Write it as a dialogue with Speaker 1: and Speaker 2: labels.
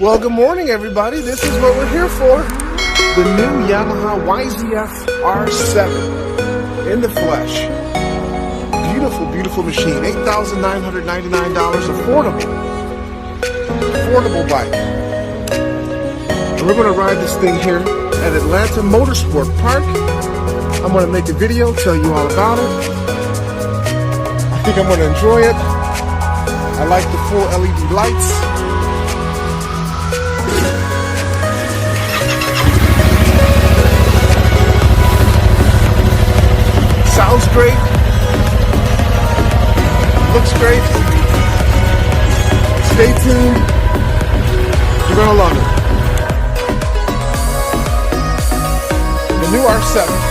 Speaker 1: Well, good morning, everybody. This is what we're here for. The new Yamaha YZF-R7 in the flesh. Beautiful, beautiful machine. $8,999, affordable bike. And we're going to ride this thing here at Atlanta Motorsport Park. I'm going to make a video, tell you all about it. I think I'm going to enjoy it. I like the full LED lights. Sounds great. Looks great. Stay tuned. You're gonna love it. The new R7.